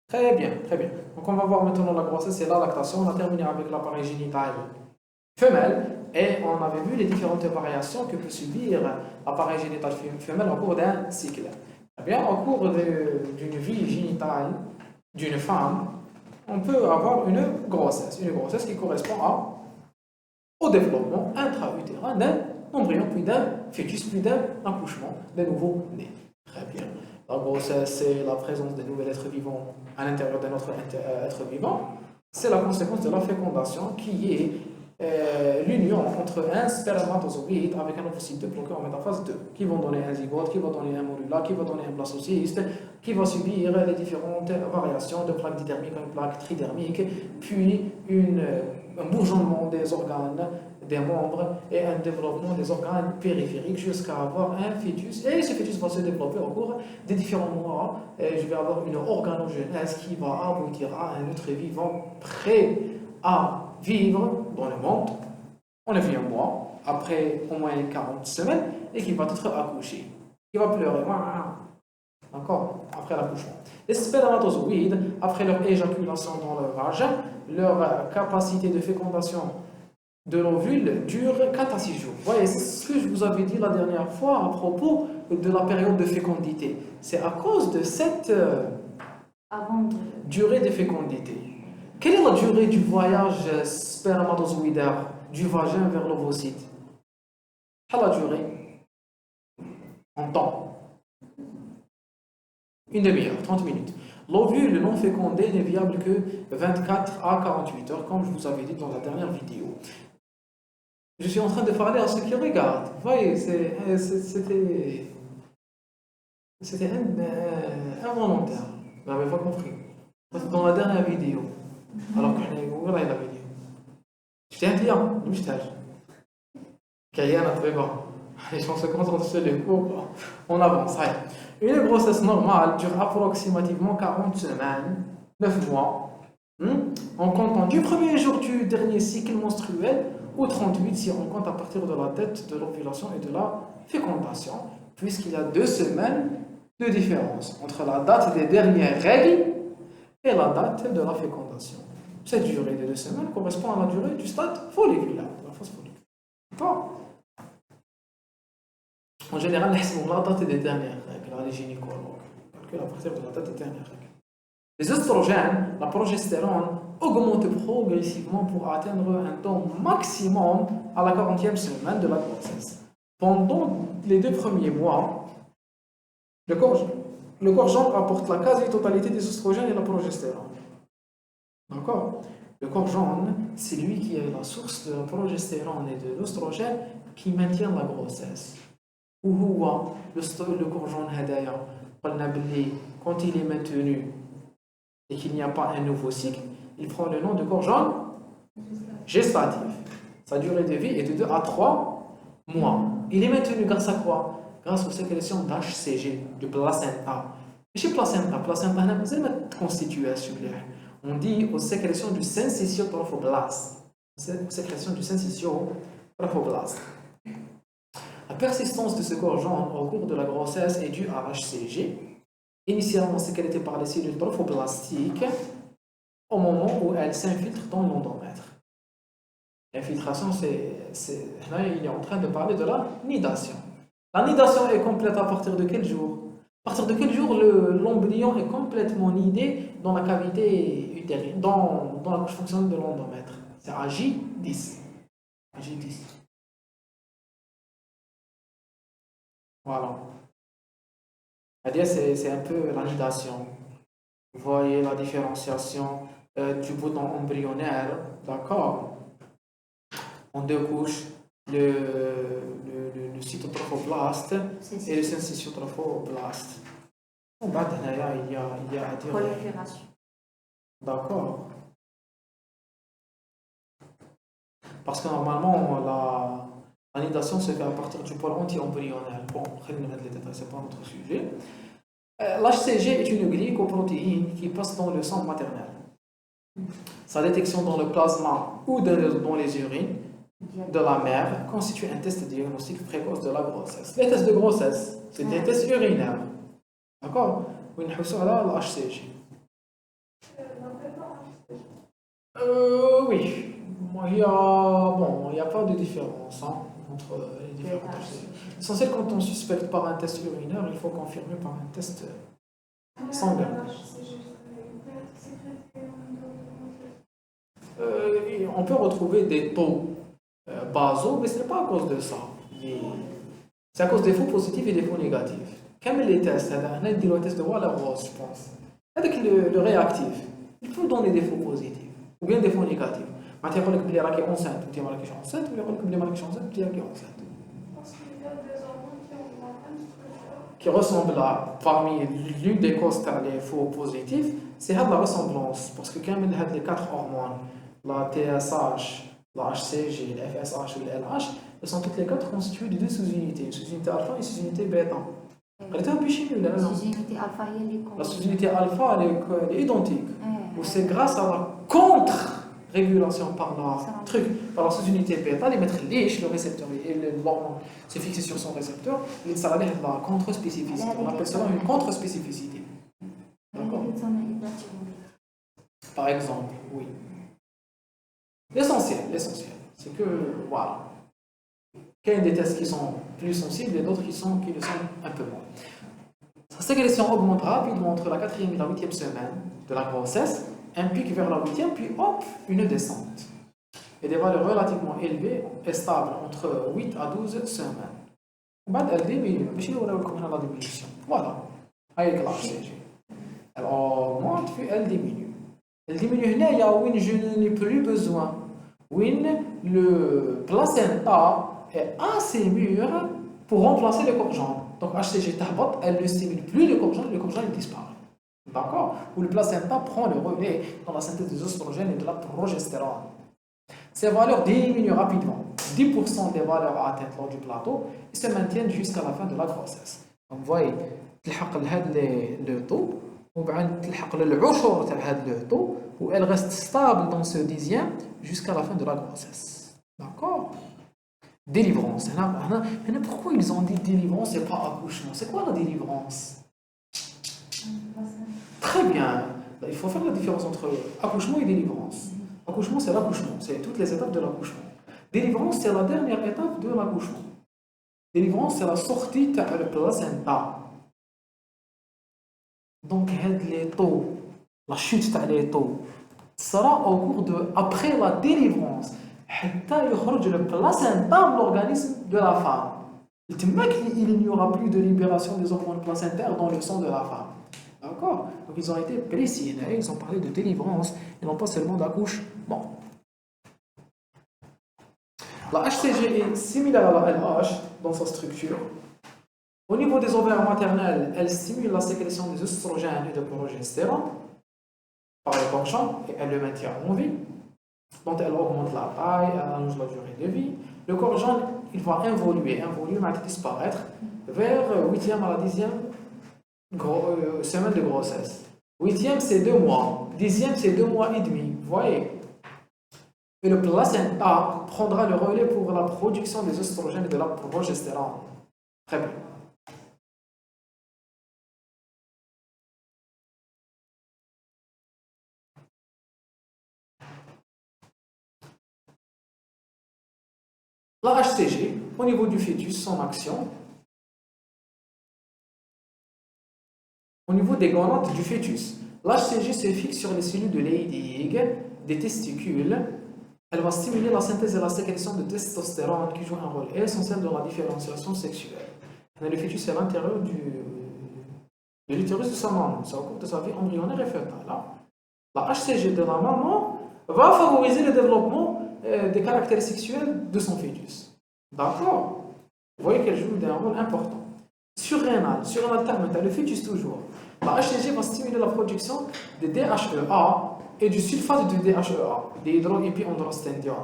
Très bien, très bien. Donc on va voir maintenant la grossesse et la lactation. On a terminé avec l'appareil génital femelle et on avait vu les différentes variations que peut subir l'appareil génital femelle au cours d'un cycle. Eh bien, au cours d'une vie génitale d'une femme, on peut avoir une grossesse qui correspond au développement intra-utérin d'un embryon, puis d'un fœtus, puis d'un accouchement d'un nouveau-né. Très bien. La grossesse, c'est la présence de nouveaux êtres vivants à l'intérieur de notre être vivant. C'est la conséquence de la fécondation qui est l'union entre un spermatozoïde avec un ovocyte de bloqué en métaphase 2, qui vont donner un zygote, qui va donner un morula, qui va donner un blastocyste, qui va subir les différentes variations de plaque didermique à une plaque tridermique, puis un bourgeonnement des organes, des membres et un développement des organes périphériques jusqu'à avoir un fœtus. Et ce fœtus va se développer au cours des différents mois. Et je vais avoir une organogenèse qui va aboutir à un être vivant prêt à vivre dans le monde en 9e mois, après au moins 40 semaines, et qui va être accouché, qui va pleurer, d'accord, après l'accouchement. Les spermatozoïdes, après leur éjaculation dans le vagin, leur capacité de fécondation de l'ovule dure 4 à 6 jours. Vous voyez, c'est ce que je vous avais dit la dernière fois à propos de la période de fécondité. C'est à cause de cette durée de fécondité. Quelle est la durée du voyage spermatozoïdaire du vagin vers l'ovocyte? Quelle est la durée en temps? Une demi-heure, 30 minutes. L'ovule non fécondé n'est viable que 24 à 48 heures, comme je vous avais dit dans la dernière vidéo. Je suis en train de parler à ceux qui regardent. Vous voyez, c'était involontaire. Vous n'avez pas compris. Dans la dernière vidéo. Alors que je n'ai pas la vidéo. Je tiens à dire, je t'ai Kayana, très bon. Les gens se concentrent sur les cours. On avance. Une grossesse normale dure approximativement 40 semaines, 9 mois, en comptant du premier jour du dernier cycle menstruel ou 38 si on compte à partir de la date de l'ovulation et de la fécondation, puisqu'il y a 2 semaines de différence entre la date des dernières règles et la date de la fécondation. Cette durée de 2 semaines correspond à la durée du stade folliculaire, la phase folliculaire. D'accord? En général, la date des dernières règles, les gynécologues calculent à partir de la date des dernières règles. Les oestrogènes, la progestérone, augmentent progressivement pour atteindre un taux maximum à la 40e semaine de la grossesse. Pendant les 2 premiers mois, le corps jaune apporte la quasi-totalité des oestrogènes et la progestérone. D'accord? Le corps jaune, c'est lui qui est la source de la progestérone et de l'oestrogène qui maintient la grossesse. Ou le corps jaune quand il est maintenu et qu'il n'y a pas un nouveau cycle, il prend le nom de corps jaune gestatif. Sa durée de vie est de 2 à 3 mois. Il est maintenu grâce à quoi? Grâce aux sécrétions d'HCG, du placenta. Mais placenta, vous allez mettre constitution. On dit aux sécrétions du syncytiotrophoblaste. Sécrétion du syncytiotrophoblaste. La persistance de ce corps jaune au cours de la grossesse est due à l'HCG, initialement sécrétée par les cellules trophoblastiques au moment où elles s'infiltrent dans l'endomètre. L'infiltration, là, il est en train de parler de la nidation. La nidation est complète à partir de quel jour? À partir de quel jour l'embryon est complètement nidé dans la cavité utérine, dans la couche fonctionnelle de l'endomètre? C'est à J10. Voilà. C'est un peu la nidation. Vous voyez la différenciation du bouton embryonnaire, d'accord? En 2 couches, le cytotrophoblaste et le syncytiotrophoblaste. Il y a à dire. Prolifération. D'accord. Parce que normalement, la nidation se fait à partir du pôle anti-embryonnaire. Bon, après, nous mettre les détails, c'est pas notre sujet. L'HCG est une glycoprotéine qui passe dans le sang maternel. Sa détection dans le plasma ou dans les urines de la mère constitue un test diagnostique précoce de la grossesse. Les tests de grossesse, c'est des tests urinaires. D'accord? Où on a l'HCG. Oui. Il y a pas de différence hein, entre les différents tests. L'essentiel, quand on suspecte par un test urinaire, il faut confirmer par un test sanguin. On peut retrouver des taux basaux, mais ce n'est pas à cause de ça. C'est à cause des faux positifs et des faux négatifs. Comme les tests, on a dit le test de Waller-Ross, je pense. Avec le réactif, il peut donner des faux positifs ou bien des faux négatifs. ما تيقول لك بلي راكي enceinte وانت ما راكيش enceinte ولا يقول لك بلي ما راكيش enceinte وانت راكي enceinte. Qui ressemble à, parmi l'une des causes des faux positifs, c'est la ressemblance. Parce que quand même les quatre hormones, la TSH, la HCG, la FSH ou la LH, elles sont toutes les quatre constituées de deux sous-unités, une sous-unité alpha et une sous-unité bêta. La sous-unité alpha, elle est identique. C'est grâce à la contre-régulation par la sous-unité bêta, les mettre le récepteur et l'hormone se fixer sur son récepteur, ça va être la contre-spécificité. On appelle ça une contre-spécificité. D'accord? Par exemple, oui. L'essentiel, c'est que, voilà. Il y a des tests qui sont plus sensibles et d'autres qui le sont un peu moins. Sa sécrétion augmente rapidement entre la 4e et la 8e semaine de la grossesse, un pic vers la 8e, puis hop, une descente. Et des valeurs relativement élevées et stables entre 8 à 12 semaines. Elle diminue, la diminution. Voilà, avec l'HCG. Elle augmente, puis elle diminue. Elle diminue là où je n'ai plus besoin, où le placenta est assez mûr pour remplacer le corps jaune. Donc HCG tabot, elle ne stimule plus le corps jaune il disparaît. D'accord? Où le placenta prend le relais dans la synthèse des oestrogènes et de la progestérone. Ces valeurs diminuent rapidement. 10% des valeurs atteintes lors du plateau et se maintiennent jusqu'à la fin de la grossesse. Donc vous voyez, le taux, ou bien le taux, où elle reste stable dans ce dixième jusqu'à la fin de la grossesse. D'accord? Délivrance. Pourquoi ils ont dit délivrance et pas accouchement? C'est quoi la délivrance? Très bien. Il faut faire la différence entre accouchement et délivrance. Accouchement, c'est l'accouchement. C'est toutes les étapes de l'accouchement. Délivrance, c'est la dernière étape de l'accouchement. Délivrance, c'est la sortie de le placenta. Donc, les taux, la chute des taux, sera au cours de, après la délivrance, le placenta de l'organisme de la femme. Il n'y aura plus de libération des hormones placentaires dans le sang de la femme. D'accord? Donc ils ont été précis, ils ont parlé de délivrance et non pas seulement d'accouchement. La HCG est similaire à la LH dans sa structure. Au niveau des ovaires maternels, elle stimule la sécrétion des oestrogènes et de progestérone par les penchants et elle le maintient en vie. Donc elle augmente la taille, elle allonge la durée de vie. Le corps jaune, il va évoluer, va disparaître vers 8e à la 10e semaine de grossesse. 8e, c'est 2 mois. 10e, c'est 2 mois et demi. Vous voyez? Et le placenta prendra le relais pour la production des oestrogènes et de la progestérone. Très bien. La HCG, au niveau du fœtus, son action. Au niveau des gonades du fœtus, l'HCG se fixe sur les cellules de Leydig, des testicules. Elle va stimuler la synthèse et la sécrétion de testostérone qui joue un rôle essentiel dans la différenciation sexuelle. Le fœtus est à l'intérieur de l'utérus de sa maman. C'est au cours de sa vie embryonnaire et fœtale. La HCG de la maman va favoriser le développement des caractères sexuels de son fœtus. D'accord? Vous voyez qu'elle joue un rôle important. Surrénal terminal, le fœtus toujours. La HCG va stimuler la production de DHEA et du sulfate de DHEA, des hydroépiandrostendione,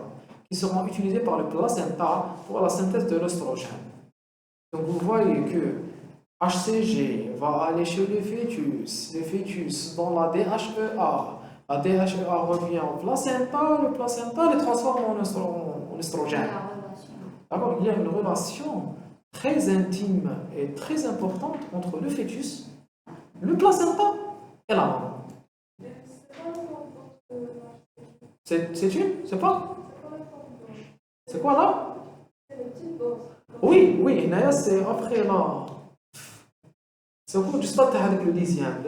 qui seront utilisés par le placenta pour la synthèse de l'œstrogène. Donc vous voyez que HCG va aller chez le fœtus dans la DHEA. La DHEA revient au placenta, le placenta le transforme en oestrogène. D'accord? Il y a une relation très intime et très importante entre le fœtus, le placenta et la maman. C'est une? C'est pas? C'est quoi là? Oui, oui, Naya, c'est après là. C'est au cours du stade avec le dixième,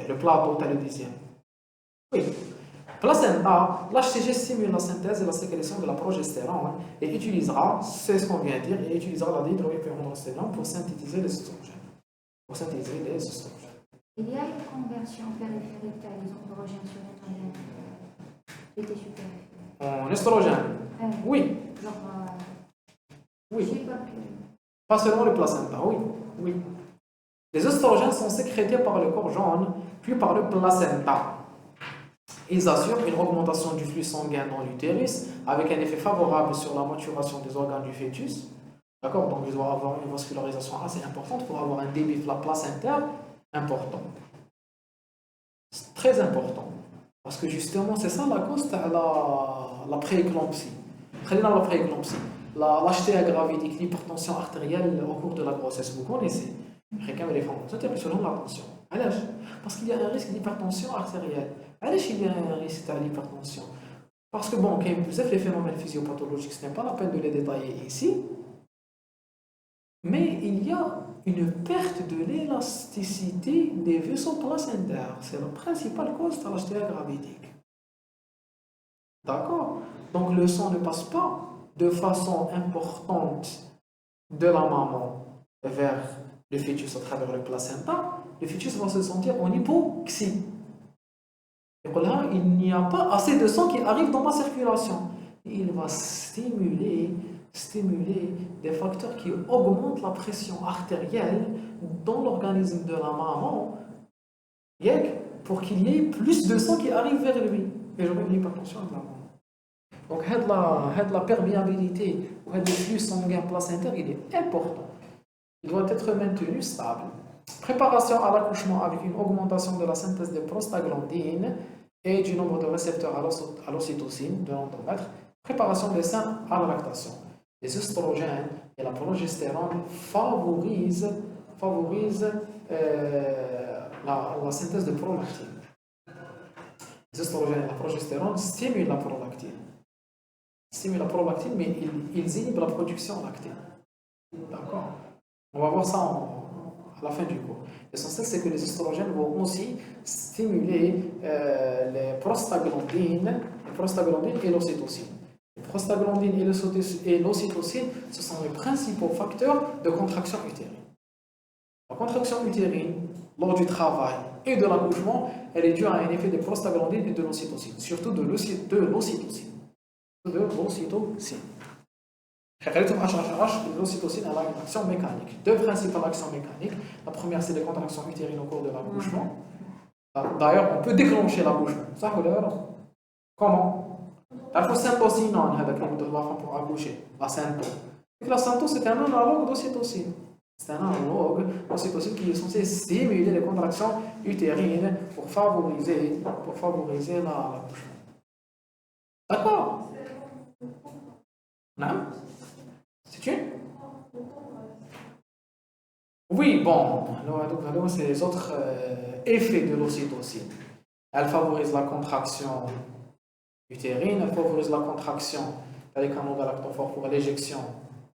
le plateau, tu as le dixième. Oui. Placenta, l'HCG simule la synthèse et la sécrétion de la progestérone et utilisera, c'est ce qu'on vient de dire, et utilisera la dihydroépérondrostérone pour synthétiser les oestrogènes. Il y a une conversion périphérique des androgènes sur les tissus périphériques. En estrogène? Oui. Genre, oui. Pas seulement le placenta, oui. Oui. Les oestrogènes sont sécrétés par le corps jaune, puis par le placenta. Ils assurent une augmentation du flux sanguin dans l'utérus, avec un effet favorable sur la maturation des organes du fœtus. D'accord? Donc, ils doivent avoir une vascularisation assez importante pour avoir un débit placentaire important. C'est très important. Parce que justement, c'est ça la cause de la prééclampsie. La prééclampsie. L'HTA gravidique, l'hypertension artérielle au cours de la grossesse, vous connaissez. Les femmes enceintes selon la tension. Parce qu'il y a un risque d'hypertension artérielle. Il y a un risque d'hypertension. Parce que bon, quand vous avez les phénomènes physiopathologiques, ce n'est pas la peine de les détailler ici. Mais il y a une perte de l'élasticité des vaisseaux placentaires. C'est la principale cause de l'HTA gravidique. D'accord? Donc le sang ne passe pas de façon importante de la maman vers le fœtus à travers le placenta. Le fœtus va se sentir en hypoxie. Il n'y a pas assez de sang qui arrive dans ma circulation. Il va stimuler des facteurs qui augmentent la pression artérielle dans l'organisme de la maman pour qu'il y ait plus de sang qui arrive vers lui. Et j'aurai une hypertension de la maman. Donc, la perméabilité ou le flux sanguin placentaire, il est important. Il doit être maintenu stable. Préparation à l'accouchement avec une augmentation de la synthèse des prostaglandines et du nombre de récepteurs à l'ocytocine de l'endomètre. Préparation des seins à la lactation. Les oestrogènes et la progestérone favorisent la synthèse de prolactine. Les oestrogènes et la progestérone stimulent la prolactine. Mais ils inhibent la production lactée. D'accord? On va voir ça à la fin du cours. L'essentiel, c'est que les oestrogènes vont aussi stimuler les prostaglandines et l'ocytocine. Les prostaglandines et l'ocytocine, ce sont les principaux facteurs de contraction utérine. La contraction utérine, lors du travail et de l'accouchement, elle est due à un effet des prostaglandines et de l'ocytocine, surtout de l'ocytocine. L'ocytocine a une action mécanique. Deux principales actions mécaniques. La première, c'est les contractions utérines au cours de l'accouchement. D'ailleurs, on peut déclencher l'accouchement. Ça, comment? Il faut syntocine pour accoucher. La synto, c'est un analogue d'ocytocine. C'est un analogue d'ocytocine qui est censé stimuler les contractions utérines pour favoriser l'accouchement. D'accord? Non? C'est une? Oui, bon, c'est les autres effets de l'ocytocine. Elle favorise la contraction utérine, elle favorise la contraction des canaux galactophores pour l'éjection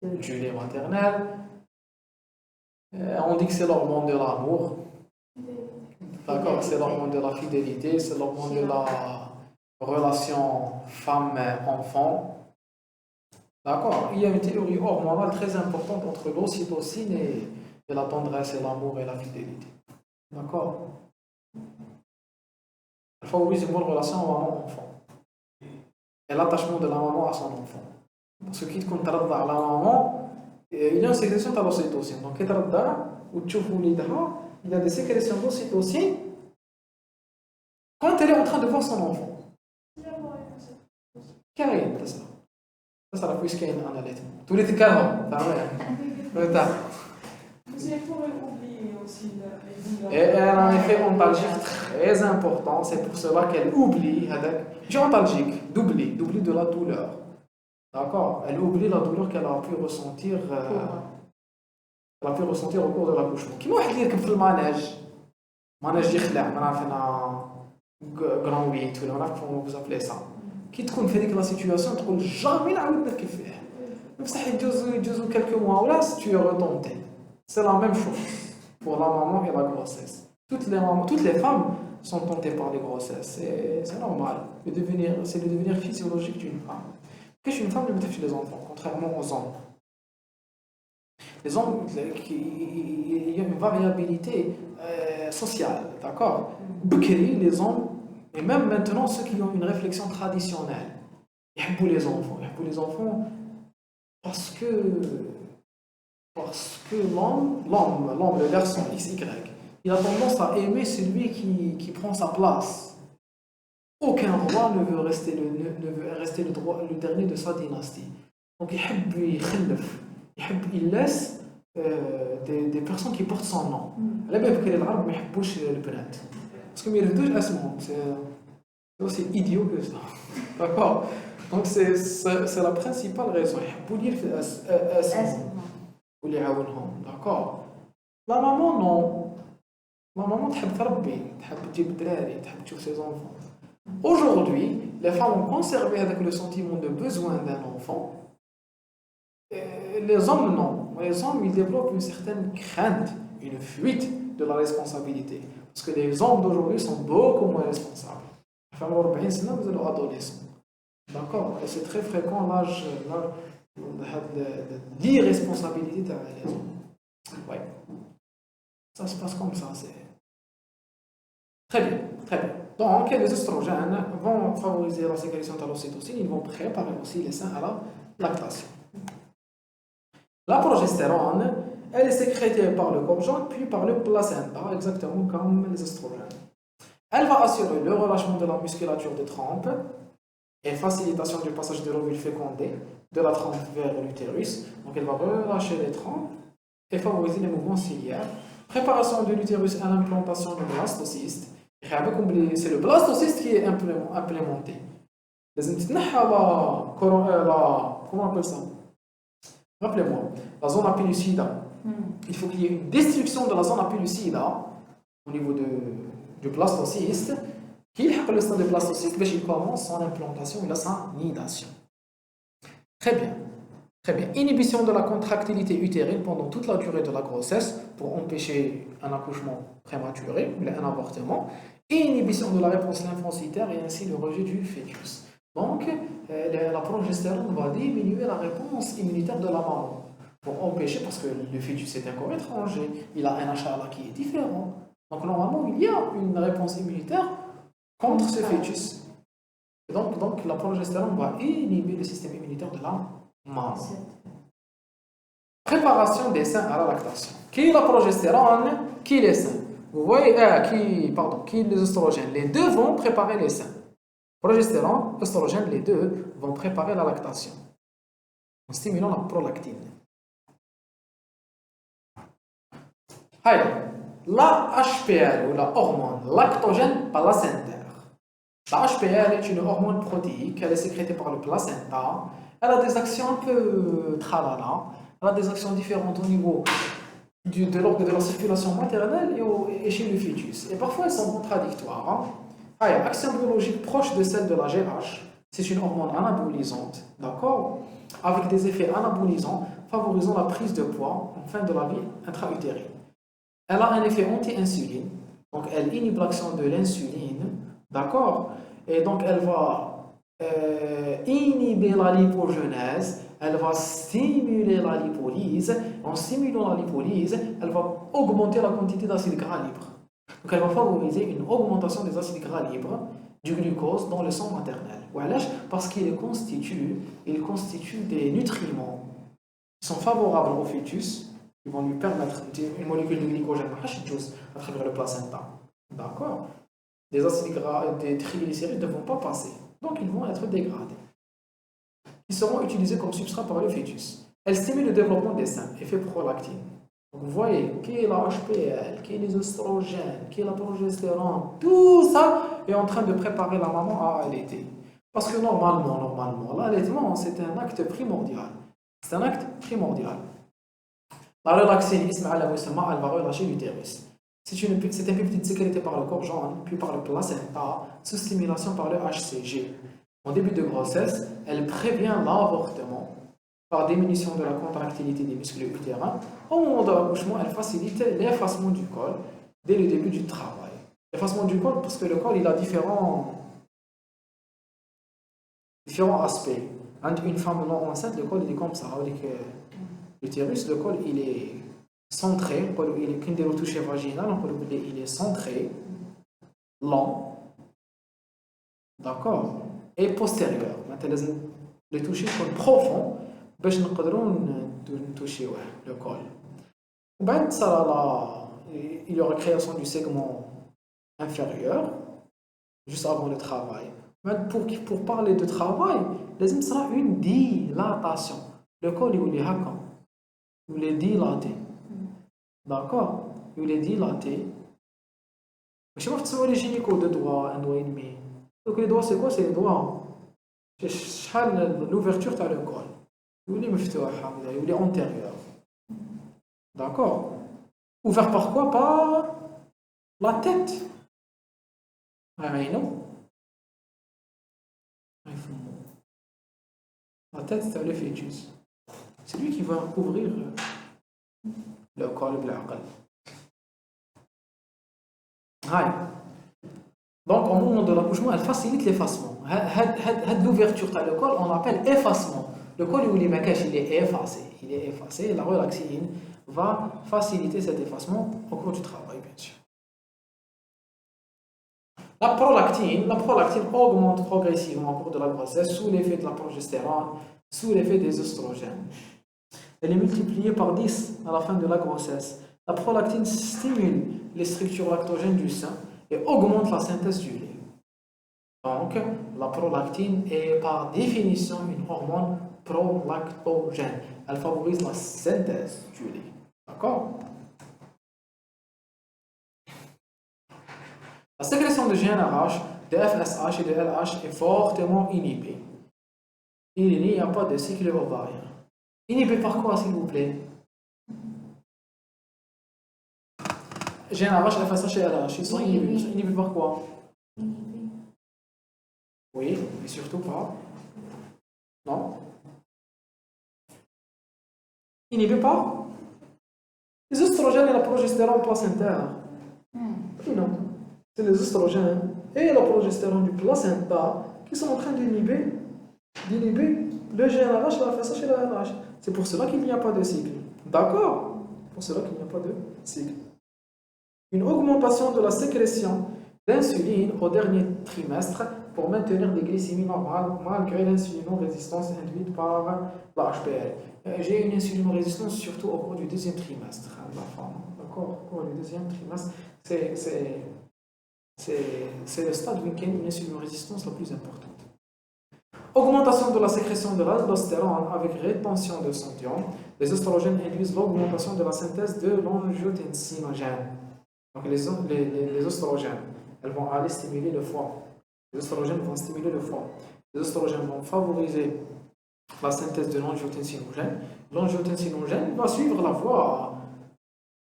du lait maternel. On dit que c'est l'hormone de l'amour. D'accord, c'est l'hormone de la fidélité, c'est l'hormone de la relation femme-enfant. D'accord? Il y a une théorie hormonale très importante entre l'ocytocine et la tendresse et l'amour et la fidélité. D'accord? Elle favorise une bonne relation maman-enfant. Et l'attachement de la maman à son enfant. Parce que qui compte à la maman, il y a une sécrétion de l'ocytocine. Donc, il y a des sécrétions d'ocytocine quand elle est en train de voir son enfant. Carrément, c'est ça. Ça, c'est la puissance qu'il y a en allaitement. Tous les cas, c'est pour oublier aussi. Et elle a un effet antalgique très important. C'est pour cela qu'elle oublie. Je antalgique, d'oubli de la douleur. D'accord? Elle oublie la douleur qu'elle a pu ressentir. Au cours de l'accouchement. Qui m'a dit que le manège يخلع. grand 8 ولا ما نعرف comment vous appelez ça كي تكون في هذيك لا سيتوياسيون تقول جامي نعاود نركب فيه بصح يجوزوا quelques mois ولا tu es retenté c'est la même chose pour la maman et la grossesse toutes les femmes sont tentées par les grossesses c'est normal c'est le devenir physiologique d'une femme qu'est-ce qu'une femme ne met chez les enfants contrairement aux hommes. Les hommes, il y a une variabilité sociale, d'accord? Bkri, les hommes, et même maintenant ceux qui ont une réflexion traditionnelle, ils aiment les enfants. Ils aiment les enfants parce que l'homme, le garçon XY, il a tendance à aimer celui qui prend sa place. Aucun roi ne veut rester le dernier de sa dynastie. Donc il laisse des personnes qui portent son nom. على بالك بكري العرب ما يحبوش البنات باسكو ما يردوش اسمهم c'est aussi idiot que ça. D'accord? Donc c'est la principale raison. يحبوا لي في اسمهم واللي يعاونهم. D'accord? La maman non. La maman تحب تربي تحب تجيب الدراري تحب تشوف ses enfants. Aujourd'hui, les femmes ont conservé avec le sentiment de besoin d'un enfant. Les hommes, non. Les hommes, ils développent une certaine crainte, une fuite de la responsabilité. Parce que les hommes d'aujourd'hui sont beaucoup moins responsables. Les femmes européennes, c'est là vous adolescents. D'accord? Et c'est très fréquent l'âge l'irresponsabilité des hommes. Ouais. Ça se passe comme ça. Très bien, très bien. Donc, les oestrogènes vont favoriser la sécrétion de l'ocytocine, ils vont préparer aussi les seins à la lactation. La progestérone, elle est sécrétée par le gorgeon puis par le placenta, exactement comme les oestrogènes. Elle va assurer le relâchement de la musculature des trompes et facilitation du passage de l'ovule fécondé de la trompe vers l'utérus. Donc, elle va relâcher les trompes et favoriser les mouvements ciliaires. Préparation de l'utérus à l'implantation du blastocyste. C'est le blastocyste qui est implémenté. Comment on appelle ça? Rappelez-moi, la zone apellucida. Il faut qu'il y ait une destruction de la zone apellucida au niveau du blastocyste. Qu'il y ait le stade de blastocyste, il commence son implantation et sa nidation. Très bien. Très bien. Inhibition de la contractilité utérine pendant toute la durée de la grossesse pour empêcher un accouchement prématuré, un avortement. Et inhibition de la réponse lymphocytaire et ainsi le rejet du fœtus. Donc, la progestérone va diminuer la réponse immunitaire de la maman pour empêcher, parce que le fœtus est un corps étranger, il a un HLA qui est différent. Donc, normalement, il y a une réponse immunitaire contre ce fœtus. Et donc la progestérone va inhiber le système immunitaire de la maman. Préparation des seins à la lactation. Qui est la progestérone? Qui est les seins? Vous voyez, qui est les oestrogènes? Les deux vont préparer les seins. Progestérone, oestrogène, les deux vont préparer la lactation en stimulant la prolactine. Allez, la HPL ou la hormone lactogène placentaire. La HPL est une hormone protéique, elle est sécrétée par le placenta. Elle a des actions un peu tralala, elle a des actions différentes au niveau de l'ordre de la circulation maternelle et chez le fœtus. Et parfois elles sont contradictoires. Action biologique proche de celle de la GH, c'est une hormone anabolisante, d'accord? Avec des effets anabolisants favorisant la prise de poids en fin de la vie intra-utérine. Elle a un effet anti-insuline, donc elle inhibe l'action de l'insuline, d'accord? Et donc elle va inhiber la lipogenèse, elle va stimuler la lipolyse. En stimulant la lipolyse, elle va augmenter la quantité d'acide gras libre. Donc elle va favoriser une augmentation des acides gras libres du glucose dans le sang maternel. Parce qu'il constitue des nutriments qui sont favorables au fœtus, qui vont lui permettre une molécule de glycogène à travers le placenta. D'accord? Des acides gras, des triglycérides ne vont pas passer. Donc ils vont être dégradés. Ils seront utilisés comme substrat par le fœtus. Elle stimule le développement des seins, effet prolactine. Donc vous voyez, qui est la HPL, qui est les oestrogènes, qui est la progestérone, tout ça est en train de préparer la maman à allaiter. Parce que normalement, l'allaitement, c'est un acte primordial. C'est un acte primordial. La relaxine, elle va relâcher l'utérus. C'est un peptide sécrété par le corps jaune, puis par le placenta, sous stimulation par le HCG. En début de grossesse, elle prévient l'avortement par diminution de la contractilité des muscles utérins. Au moment de l'accouchement, elle facilite l'effacement du col dès le début du travail. L'effacement du col, parce que le col, il a différents aspects. Une femme non enceinte, le col, il est comme ça. L'utérus, le col, il est centré, il est qu'une des retouches vaginales, il est centré, lent, d'accord, et postérieur. Maintenant, les toucher sont profonds, باش نقدروا نتوشيوه le col. وبعد il y aura création du segment inférieur juste avant le travail. Pour parler de travail, il sera une dilatation. Le col il est dilaté. D'accord? Il est dilaté. Je ne sais pas si les gynécos de doigts, un doigt et demi. Donc les doigts, c'est quoi? C'est les doigts. L'ouverture de le col. Il est antérieur. D'accord? Ouvert par quoi? Par la tête. La tête, c'est le fœtus. C'est lui qui va couvrir le col de l'aqal. Donc, au moment de l'accouchement, elle facilite l'effacement. L'ouverture de le col, on l'appelle effacement. Le col, il est effacé. Il est effacé. La relaxine va faciliter cet effacement au cours du travail, bien sûr. La prolactine augmente progressivement au cours de la grossesse sous l'effet de la progestérone, sous l'effet des oestrogènes. Elle est multipliée par 10 à la fin de la grossesse. La prolactine stimule les structures lactogènes du sein et augmente la synthèse du lait. Donc, la prolactine est par définition une hormone prolactogène. Elle favorise la synthèse du lait. D'accord? La sécrétion de GnRH, de FSH et de LH est fortement inhibée. Il n'y a pas de cycle ovarien. Inhibé par quoi, s'il vous plaît? GnRH, FSH et LH, ils sont inhibés. Ils sont inhibés par quoi? Oui, mais surtout pas. Non? Inhibé par les oestrogènes et la progestérone placentaire. Oui, non. C'est les oestrogènes et la progestérone du placenta qui sont en train d'inhiber le GnRH, la FSH et la LH. C'est pour cela qu'il n'y a pas de cycle. D'accord? Pour cela qu'il n'y a pas de cycle. Une augmentation de la sécrétion d'insuline au dernier trimestre pour maintenir des glycémies normales malgré l'insulinorésistance induite par la HPL. J'ai une insulinorésistance surtout au cours du deuxième trimestre. La femme, d'accord? Au cours du deuxième trimestre, c'est le stade où il y a une insulinorésistance la plus importante. Augmentation de la sécrétion de l'aldostérone avec rétention de sodium. Les oestrogènes induisent l'augmentation de la synthèse de l'angiotensinogène. Donc les oestrogènes, elles vont aller stimuler le foie. Les oestrogènes vont stimuler le foie. Les oestrogènes vont favoriser la synthèse de l'angiotensinogène. L'angiotensinogène va suivre la voie,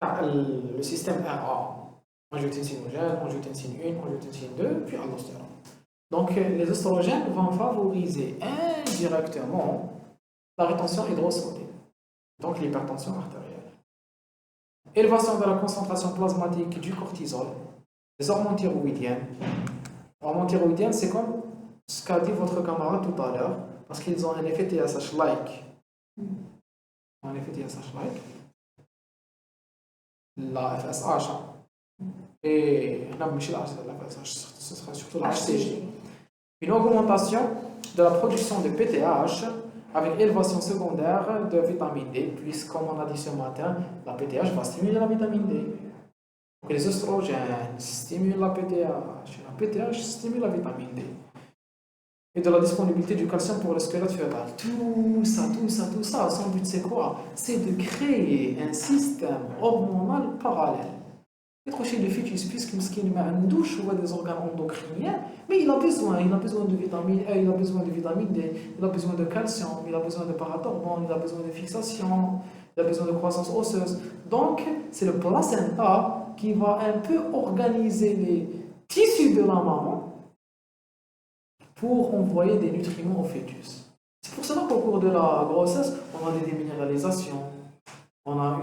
le système RA. Angiotensinogène, angiotensine 1, angiotensine 2, puis aldostérone. Donc les oestrogènes vont favoriser indirectement la rétention hydrosodienne, donc l'hypertension artérielle. Élévation de la concentration plasmatique du cortisol, les hormones thyroïdiennes. Les hormones thyroïdiennes, c'est comme ce qu'a dit votre camarade tout à l'heure, parce qu'ils ont un effet TSH-like. Un effet TSH-like. La FSH. Et la FSH, ce sera surtout la HCG. Une augmentation de la production de PTH avec élévation secondaire de vitamine D, puisque comme on a dit ce matin, la PTH va stimuler la vitamine D. Donc les oestrogènes stimulent la PTH stimule la vitamine D. Et de la disponibilité du calcium pour le squelette fœtal. Tout ça, son but c'est quoi? C'est de créer un système hormonal parallèle. Chez le fœtus, puisqu'il met une douche ou des organes endocriniens, mais il a besoin de vitamine A, il a besoin de vitamine D, il a besoin de calcium, il a besoin de parathormone, il a besoin de fixation, il a besoin de croissance osseuse. Donc, c'est le placenta qui va un peu organiser les tissus de la maman pour envoyer des nutriments au fœtus. C'est pour cela qu'au cours de la grossesse, on a des déminéralisations, on a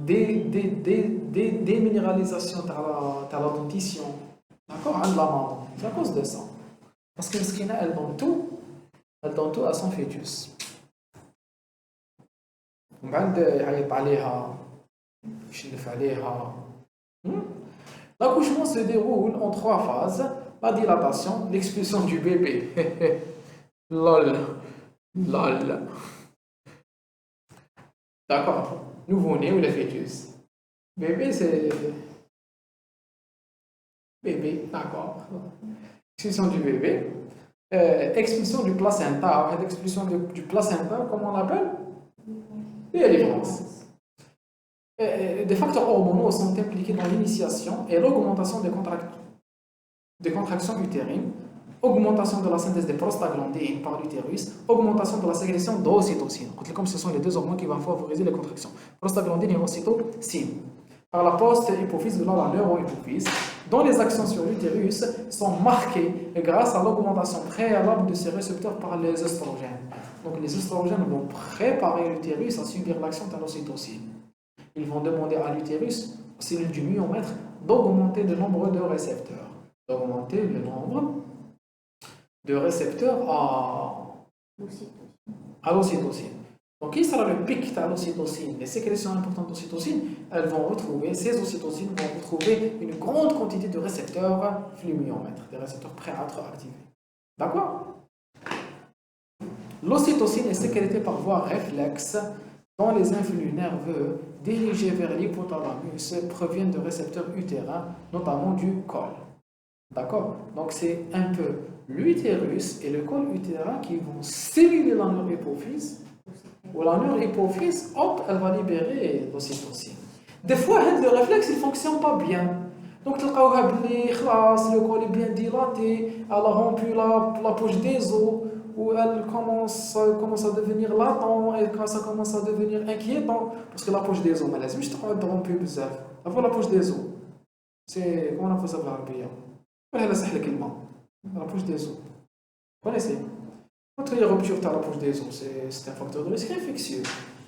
des déminéralisations dans la dentition, d'accord, à la maman. C'est à cause de ça. Parce que Mskina, elle donne tout à son fœtus. L'accouchement se déroule en 3 phases. La dilatation, l'expulsion du bébé. Lol. Lol. D'accord. Nouveau-né ou le fœtus. Bébé, c'est... Bébé, d'accord. Expulsion du bébé. Expulsion du placenta. Expulsion du placenta, comment on l'appelle? Délivrance. Des facteurs hormonaux sont impliqués dans l'initiation et l'augmentation des contractions utérines, augmentation de la synthèse des prostaglandines par l'utérus, augmentation de la sécrétion d'ocytocine. Comme ce sont les 2 hormones qui vont favoriser les contractions. Prostaglandine et ocytocine. Par la post-hypophyse de la neurohypophyse, dont les actions sur l'utérus sont marquées grâce à l'augmentation préalable de ces récepteurs par les œstrogènes. Donc les œstrogènes vont préparer l'utérus à subir l'action de l'ocytocine. Ils vont demander à l'utérus, aux cellules du myomètre, d'augmenter le nombre de récepteurs. D'augmenter le nombre de récepteurs à l'ocytocine. Donc, qui sera le pic de l'ocytocine? Les sécrétions importantes d'ocytocine, ces ocytocines vont retrouver une grande quantité de récepteurs flux-myomètre, des récepteurs prêts à être activés. D'accord? L'ocytocine est sécrétée par voie réflexe dont les influx nerveux dirigés vers l'hypothalamus proviennent de récepteurs utérins, notamment du col. D'accord? Donc c'est un peu l'utérus et le col utérin qui vont stimuler la neurohypophyse, ou la neurohypophyse, hop, elle va libérer l'ocytocine. Des fois, le réflexe, il ne fonctionne pas bien. Donc, le col est bien dilaté, elle a rompu la poche des os, ou elle commence à devenir latent, et ça commence à devenir inquiétant, parce que la poche des os, mais elle juste rompue بزاف. La poche des os, c'est comment on appelle ça بالعربية؟ ولا سهل كلمة. La poche des os. Vous connaissez? Quand il y a rupture de la poche des os, c'est un facteur de risque infectieux.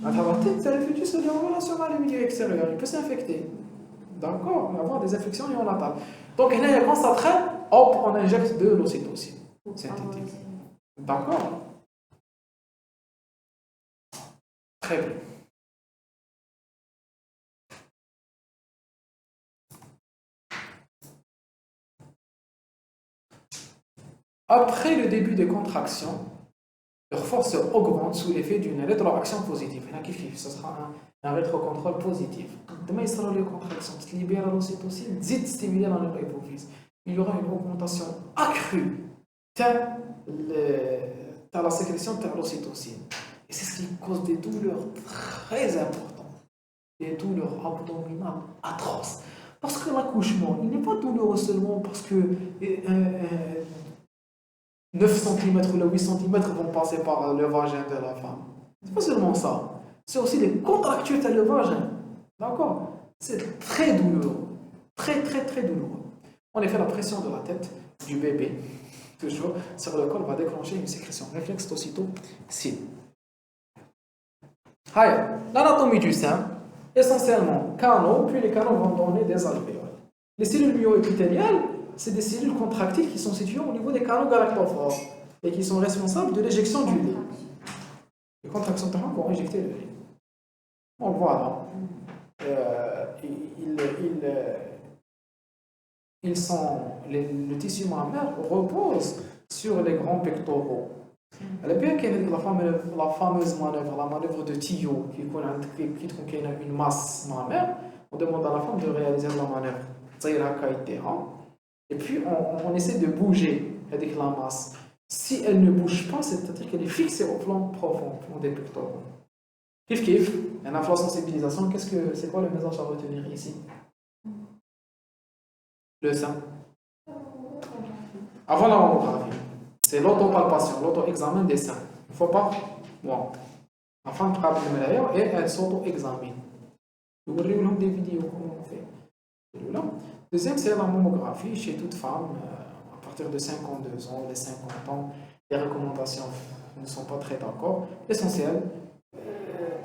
À travers la tête, le fœtus est en relation avec le milieu extérieur, il peut s'infecter. D'accord? On va avoir des infections néonatales. Donc, quand ça traîne, hop, on injecte de l'ocytocine synthétique. D'accord? Très bien. Après le début des contractions, leur force augmente sous l'effet d'une rétroaction positive. Ce sera un rétrocontrôle positif. Demain, il sera les contractions, tu libères l'ocytocine, tu stimuler la neurohypophyse. Il y aura une augmentation accrue de la sécrétion de l'ocytocine. Et c'est ce qui cause des douleurs très importantes, des douleurs abdominales atroces. Parce que l'accouchement, il n'est pas douloureux seulement parce que 9 cm ou 8 cm vont passer par le vagin de la femme. C'est pas seulement ça. C'est aussi les contractures de le vagin. D'accord? C'est très douloureux. Très, très, très douloureux. En effet, la pression de la tête du bébé, toujours, sur le col, va déclencher une sécrétion réflexe d'ocytocine. L'anatomie du sein, essentiellement canaux, puis les canaux vont donner des alvéoles. Les cellules myoépithéliales, c'est des cellules contractiles qui sont situées au niveau des canaux galactophores et qui sont responsables de l'éjection du lait. Les contractions vont éjecter le lait. Donc voilà. Le tissu mammaire repose sur les grands pectoraux. Elle est bien qu'il y ait la fameuse manœuvre, la manœuvre de Tillot, qui contient une masse mammaire. On demande à la femme de réaliser la manœuvre. Et puis on essaie de bouger avec la masse. Si elle ne bouge pas, c'est-à-dire qu'elle est fixée au plan profond, au plan des pectoraux. Kif, une infrasensibilisation, c'est quoi le message à retenir ici? Le sein. Avant la mammographie, c'est l'autopalpation, l'auto-examen des seins. Il ne faut pas. Bon. La femme frappe le médaillon et elle s'auto-examine. Nous verrons des vidéos comment on fait. Deuxième, c'est la mammographie chez toute femme à partir de 52 ans, les 50 ans. Les recommandations ne sont pas très d'accord. L'essentiel,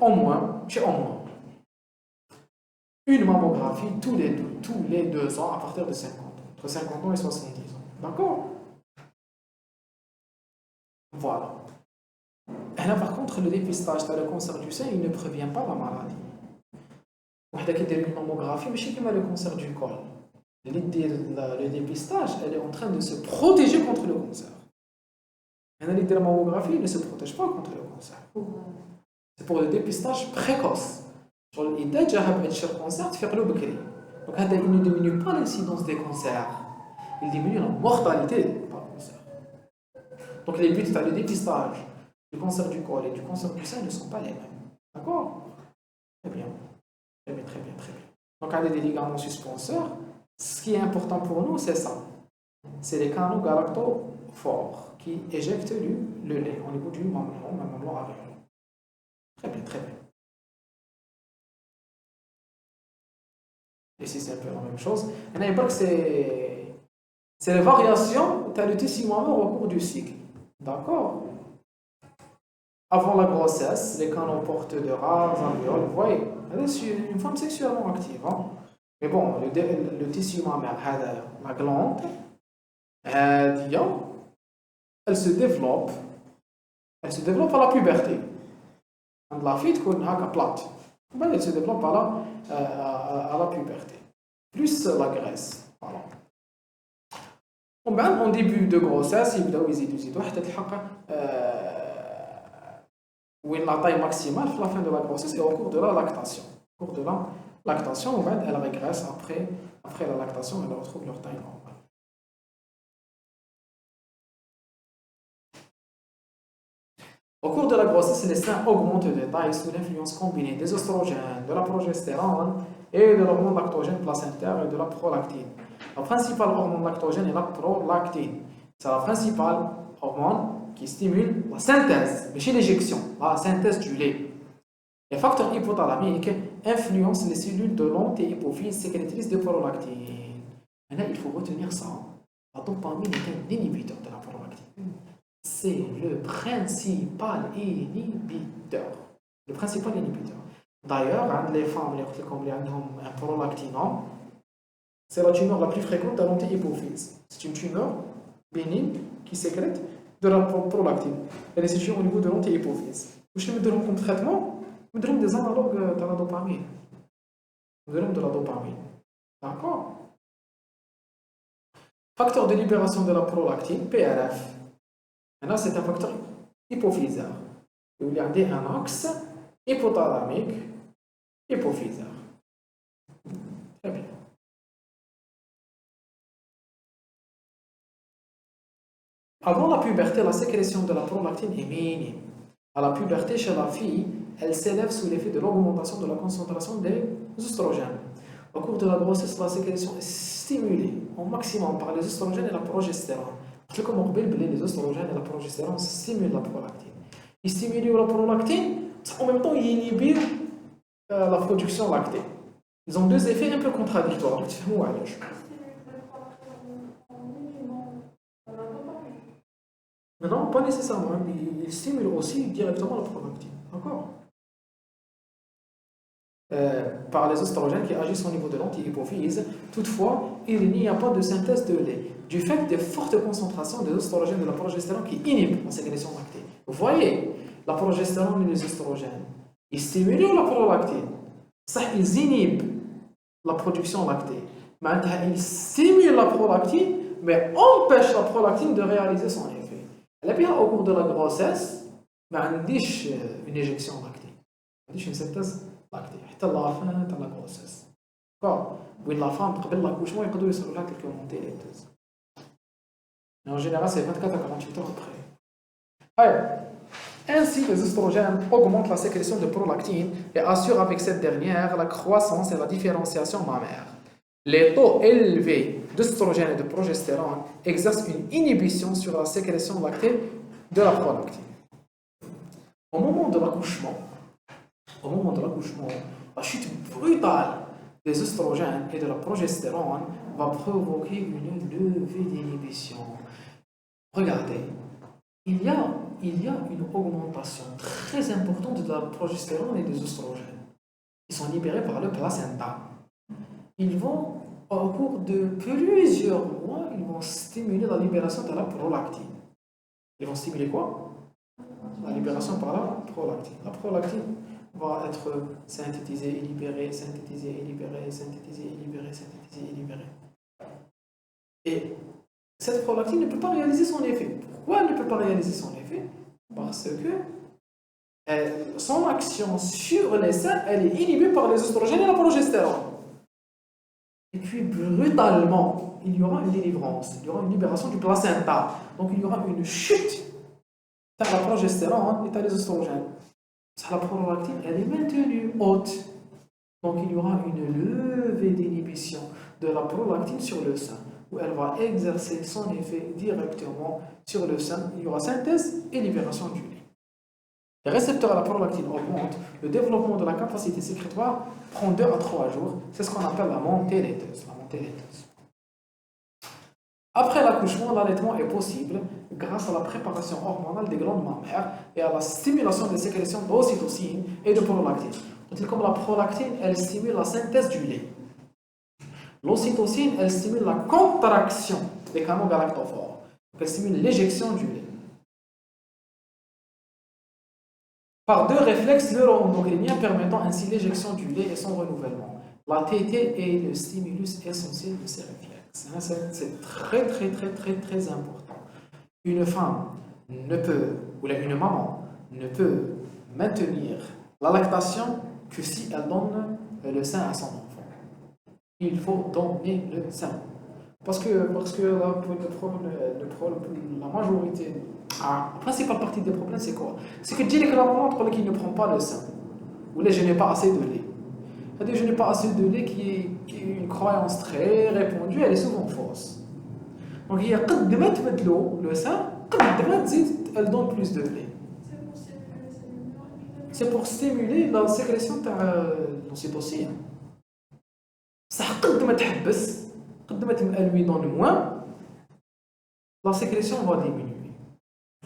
au moins, une mammographie tous les 2 ans à partir de 50 ans, entre 50 ans et 70 ans. D'accord? Voilà. Et là, par contre, le dépistage de le cancer du sein, il ne prévient pas la maladie. وحده كيدير une mammographie ماشي كيما le cancer du col. Le dépistage, elle est en train de se protéger contre le cancer. Et la mammographie ne se protège pas contre le cancer. C'est pour le dépistage précoce. إذا جا هذا الكانسر تفيقلو بكري. Donc هذا il ne diminue pas l'incidence des cancers. Il diminue la mortalité par cancer. Donc les buts de dépistage du cancer du col et du cancer du sein ne sont pas les mêmes. D'accord? Très bien. Très bien. Donc, on a des ligaments suspenseurs. Ce qui est important pour nous, c'est ça. C'est les canaux galactophores qui éjectent le lait au niveau du mamelon aréole. Très bien. Ici, c'est un peu la même chose. On a que c'est les variations du tissu mammaire au cours du cycle. D'accord? Avant la grossesse, les canaux portent de rares alvéoles. Vous voyez, c'est une femme sexuellement active. Hein? Mais bon, le tissu mammaire, la glande, elle se développe à la puberté. La fille est plate. Elle se développe à la puberté. Plus la graisse. Voilà. En début de grossesse, il y a la taille maximale à la fin de la grossesse et au cours de la lactation. Au cours de la lactation, elle régresse après la lactation, elle retrouve leur taille normale. Au cours de la grossesse, les seins augmentent de taille sous l'influence combinée des oestrogènes, de la progestérone et de l'hormone lactogène placentaire et de la prolactine. La principale hormone lactogène est la prolactine. C'est la principale hormone qui stimule la synthèse, mais chez l'éjection, la synthèse du lait. Les facteurs hypothalamiques influencent les cellules de l'antéhypophyse sécrétrice de prolactine. Maintenant, il faut retenir ça. La dopamine est un inhibiteur de la prolactine. C'est le principal inhibiteur. D'ailleurs, les femmes qui ont un prolactinome, c'est la tumeur la plus fréquente de l'antéhypophyse. C'est une tumeur bénigne qui sécrète de la prolactine. Elle est située au niveau de l'antéhypophyse. Je vais vous donner comme traitement, je vais vous donner des analogues de la dopamine. Je vais vous donner de la dopamine. D'accord? Facteur de libération de la prolactine, PRF. Maintenant, c'est un facteur hypophysaire. Il y a un axe hypothalamique, hypophysaire. Très bien. Avant la puberté, la sécrétion de la prolactine est minime. À la puberté, chez la fille, elle s'élève sous l'effet de l'augmentation de la concentration des oestrogènes. Au cours de la grossesse, la sécrétion est stimulée au maximum par les oestrogènes et la progestérone. Comme on dit, les oestrogènes et la progestérone stimulent la prolactine. Ils stimulent la prolactine, en même temps, ils inhibent la production lactée. Ils ont deux effets un peu contradictoires. Mais non, pas nécessairement. Il stimule aussi directement la prolactine. D'accord? Par les oestrogènes qui agissent au niveau de l'antéhypophyse. Toutefois, il n'y a pas de synthèse de lait du fait des fortes concentrations des oestrogènes et de la progestérone qui inhibent la sécrétion lactée. Vous voyez, la progestérone et les oestrogènes, ils stimulent la prolactine. Ça, ils inhibent la production lactée. Maintenant, ils stimulent la prolactine, mais empêchent la prolactine de réaliser son effet. Elle est bien au cours de la grossesse, mais on dit une éjection lactée. On dit une synthèse lactée. Jusqu'à la fin de la grossesse. D'accord? Oui, la femme, après l'accouchement, il peut y avoir quelques montées laiteuses. Mais en général, c'est 24 à 48 heures après. Allez. Ainsi, les oestrogènes augmentent la sécrétion de prolactine et assurent avec cette dernière la croissance et la différenciation mammaire. Les taux élevés d'œstrogènes et de progestérone exercent une inhibition sur la sécrétion lactée de la prolactine. Au moment de l'accouchement, La chute brutale des oestrogènes et de la progestérone va provoquer une levée d'inhibition. Regardez, il y a une augmentation très importante de la progestérone et des oestrogènes. Ils sont libérés par le placenta. Ils vont, au cours de plusieurs mois, ils vont stimuler la libération de la prolactine. Ils vont stimuler quoi? La libération par la prolactine. La prolactine va être synthétisée et libérée, synthétisée et libérée, synthétisée et libérée, synthétisée et libérée. Et cette prolactine ne peut pas réaliser son effet. Pourquoi elle ne peut pas réaliser son effet? Parce que son action sur les seins, elle est inhibée par les oestrogènes et la progestérone. Et puis brutalement, il y aura une délivrance, il y aura une libération du placenta. Donc il y aura une chute vers la progestérone et les oestrogènes. La prolactine, elle est maintenue haute. Donc il y aura une levée d'inhibition de la prolactine sur le sein, où elle va exercer son effet directement sur le sein. Il y aura synthèse et libération du lait. Les récepteurs à la prolactine augmentent, le développement de la capacité sécrétoire prend 2 à 3 jours. C'est ce qu'on appelle la montée laiteuse. Après l'accouchement, l'allaitement est possible grâce à la préparation hormonale des glandes mammaires et à la stimulation des sécrétions d'ocytocine et de prolactine. Comme la prolactine, elle stimule la synthèse du lait. L'ocytocine, elle stimule la contraction des canaux galactophores. Elle stimule l'éjection du lait. Par 2 réflexes neuro-endocriniens permettant ainsi l'éjection du lait et son renouvellement. La tétée est le stimulus essentiel de ces réflexes. C'est très important. Une femme ne peut, ou une maman, ne peut maintenir la lactation que si elle donne le sein à son enfant. Il faut donner le sein. Parce que la majorité, la principale partie des problèmes, c'est quoi? C'est que dire que la maman qui ne prend pas le sein, ou là je n'ai pas assez de lait. C'est-à-dire je n'ai pas assez de lait qui est une croyance très répandue, elle est souvent fausse. Donc il y a le sein, elle donne plus de lait. C'est pour stimuler la sécrétion de l'ocytocine. Ça elle lui donne moins, la sécrétion va diminuer.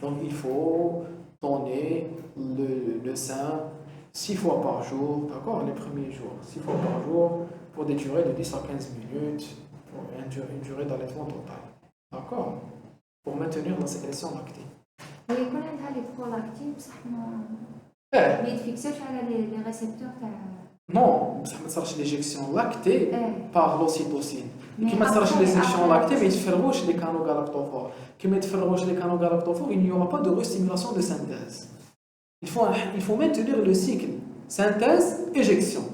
Donc il faut donner le sein 6 fois par jour, d'accord, les premiers jours, 6 fois par jour, pour des durées de 10 à 15 minutes, pour une durée d'allaitement total, d'accord, pour maintenir la sécrétion lactée. Et quand on a les prolactines, ça ne fixe pas les récepteurs. Non, ça ne l'éjection lactée par l'ocytocine. Qui m'a sorti l'éjection lactée, mais il fait les canaux galactophores. Qui met les canaux galactophores, il n'y aura pas de restimulation de synthèse. Il faut maintenir le cycle synthèse, éjection.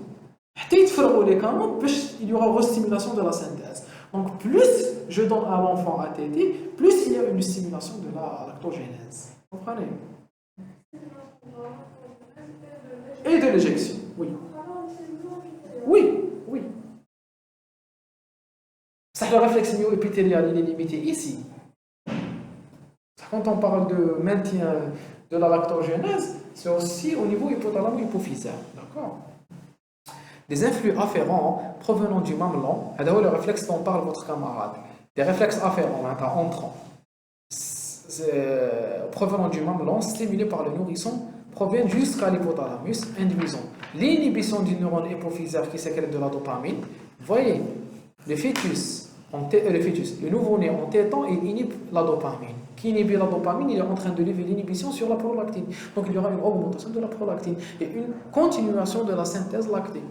Les canaux, il y aura restimulation de la synthèse. Donc plus je donne à l'enfant à téter, plus il y a une stimulation de la lactogénèse. Vous comprenez? Et de l'éjection, oui. Oui. Ça, le réflexe myo-épithélial, il est limité ici. Quand on parle de maintien de la lactogénèse, c'est aussi au niveau hypothalamo-hypophysaire. D'accord? Des influx afférents provenant du mamelon, c'est le réflexe dont parle votre camarade. Des réflexes afférents, entrants, provenant du mamelon, stimulés par le nourrisson, proviennent jusqu'à l'hypothalamus, induisant l'inhibition du neurone hypophysaire qui sécrète de la dopamine. Vous voyez, le nouveau-né en tétant, il inhibe la dopamine. Qui inhibe la dopamine, il est en train de lever l'inhibition sur la prolactine. Donc il y aura une augmentation de la prolactine et une continuation de la synthèse lactée.